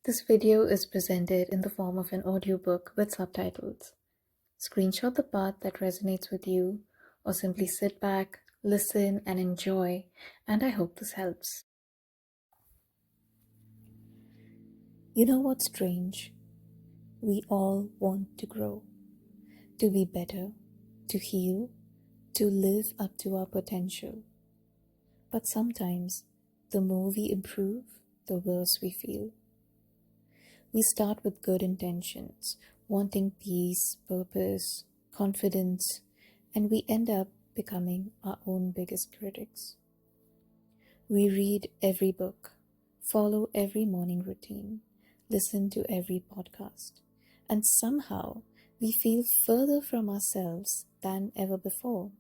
This video is presented in the form of an audiobook with subtitles. Screenshot the part that resonates with you, or simply sit back, listen, and enjoy, and I hope this helps. You know what's strange? We all want to grow, to be better, to heal, to live up to our potential. But sometimes, the more we improve, the worse we feel. We start with good intentions, wanting peace, purpose, confidence, and we end up becoming our own biggest critics. We read every book, follow every morning routine, listen to every podcast, and somehow we feel further from ourselves than ever before.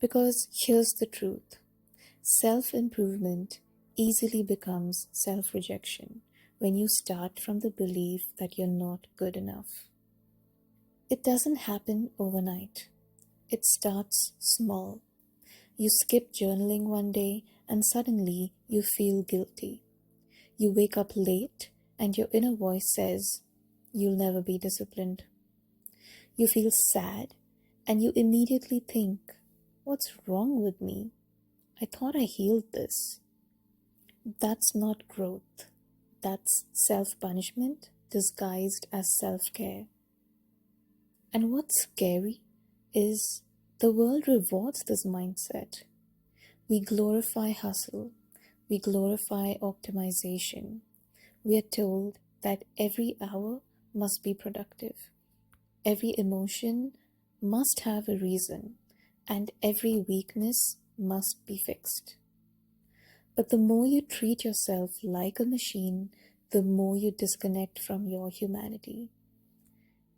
Because here's the truth: self-improvement easily becomes self-rejection when you start from the belief that you're not good enough. It doesn't happen overnight. It starts small. You skip journaling one day and suddenly you feel guilty. You wake up late and your inner voice says, "You'll never be disciplined." You feel sad and you immediately think, "What's wrong with me? I thought I healed this." That's not growth. That's self-punishment disguised as self-care. And what's scary is the world rewards this mindset. We glorify hustle. We glorify optimization. We are told that every hour must be productive. Every emotion must have a reason, and every weakness must be fixed. But the more you treat yourself like a machine, the more you disconnect from your humanity.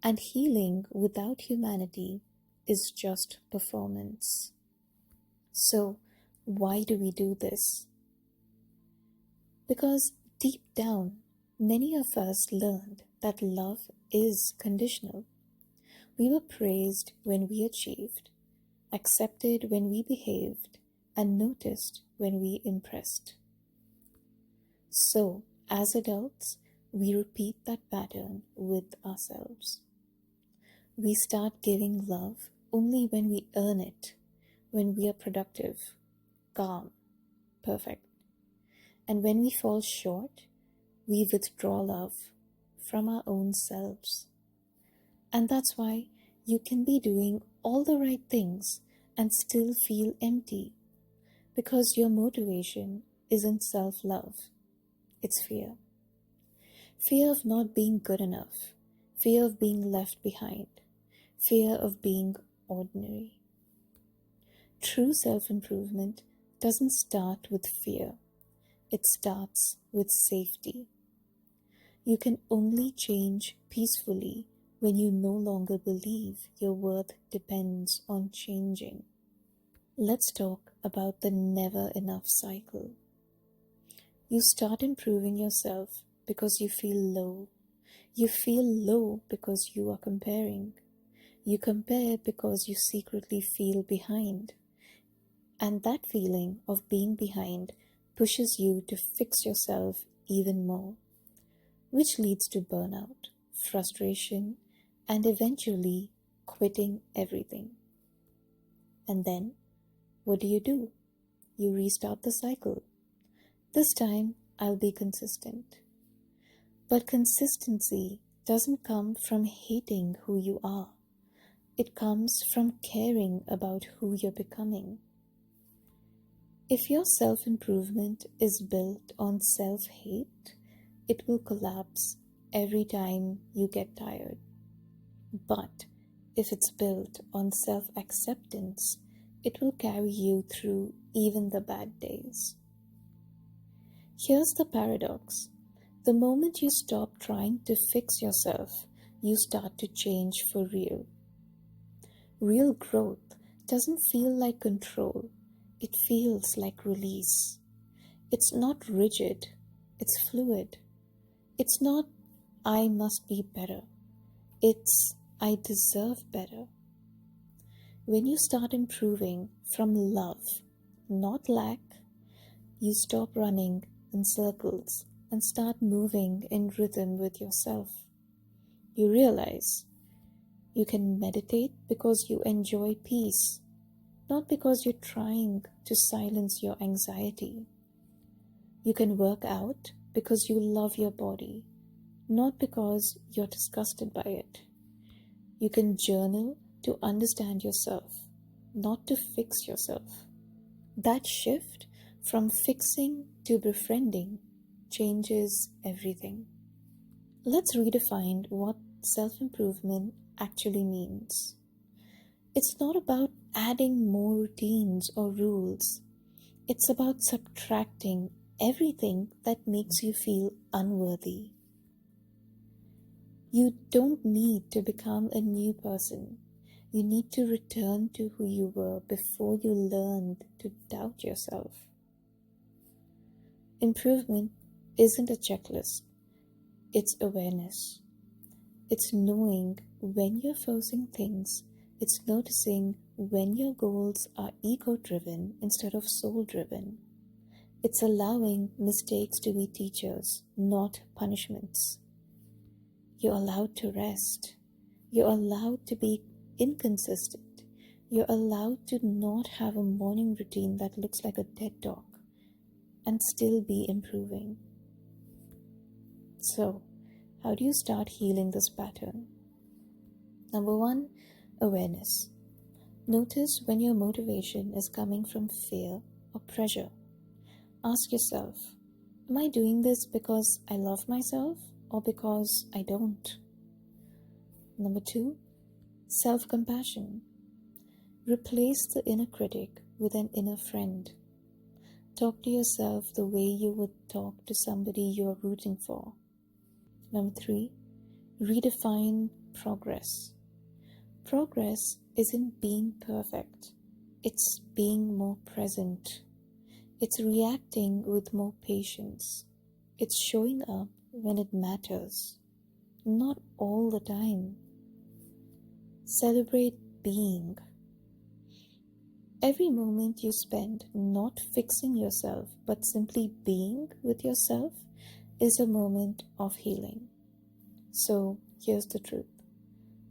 And healing without humanity is just performance. So, why do we do this? Because deep down, many of us learned that love is conditional. We were praised when we achieved, accepted when we behaved, and noticed when we impressed. So, as adults, we repeat that pattern with ourselves. We start giving love only when we earn it, when we are productive, calm, perfect. And when we fall short, we withdraw love from our own selves. And that's why you can be doing all the right things and still feel empty, because your motivation isn't self-love, it's fear. Fear of not being good enough, fear of being left behind, fear of being ordinary. True self-improvement doesn't start with fear, it starts with safety. You can only change peacefully when you no longer believe your worth depends on changing. Let's talk about the never enough cycle. You start improving yourself because you feel low. You feel low because you are comparing. You compare because you secretly feel behind. And that feeling of being behind pushes you to fix yourself even more, which leads to burnout, frustration, and eventually quitting everything. And then, what do? You restart the cycle. This time, I'll be consistent. But consistency doesn't come from hating who you are. It comes from caring about who you're becoming. If your self-improvement is built on self-hate, it will collapse every time you get tired. But if it's built on self-acceptance, it will carry you through even the bad days. Here's the paradox. The moment you stop trying to fix yourself, you start to change for real. Real growth doesn't feel like control, it feels like release. It's not rigid, it's fluid. It's not, "I must be better." It's, "I deserve better." When you start improving from love, not lack, you stop running in circles and start moving in rhythm with yourself. You realize you can meditate because you enjoy peace, not because you're trying to silence your anxiety. You can work out because you love your body, not because you're disgusted by it. You can journal to understand yourself, not to fix yourself. That shift from fixing to befriending changes everything. Let's redefine what self-improvement actually means. It's not about adding more routines or rules. It's about subtracting everything that makes you feel unworthy. You don't need to become a new person. You need to return to who you were before you learned to doubt yourself. Improvement isn't a checklist, it's awareness. It's knowing when you're forcing things. It's noticing when your goals are ego-driven instead of soul-driven. It's allowing mistakes to be teachers, not punishments. You're allowed to rest. You're allowed to be inconsistent. You're allowed to not have a morning routine that looks like a dead dog and still be improving. So, how do you start healing this pattern? Number 1, awareness. Notice when your motivation is coming from fear or pressure. Ask yourself, am I doing this because I love myself or because I don't? Number 2, self-compassion. Replace the inner critic with an inner friend. Talk to yourself the way you would talk to somebody you are rooting for. Number 3, redefine progress. Progress isn't being perfect. It's being more present. It's reacting with more patience. It's showing up when it matters, not all the time. Celebrate being. Every moment you spend not fixing yourself but simply being with yourself is a moment of healing. So here's the truth.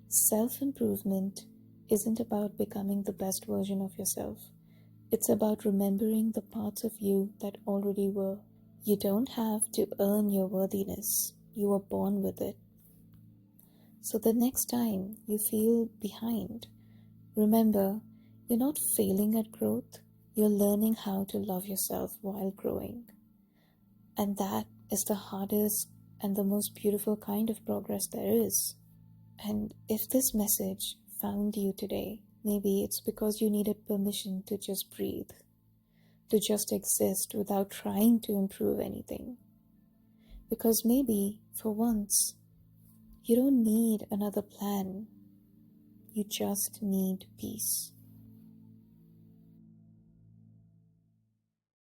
Self-improvement isn't about becoming the best version of yourself. It's about remembering the parts of you that already were. You don't have to earn your worthiness. You were born with it. So the next time you feel behind, remember, you're not failing at growth. You're learning how to love yourself while growing. And that is the hardest and the most beautiful kind of progress there is. And if this message found you today, maybe it's because you needed permission to just breathe, to just exist without trying to improve anything. Because maybe, for once, you don't need another plan. You just need peace.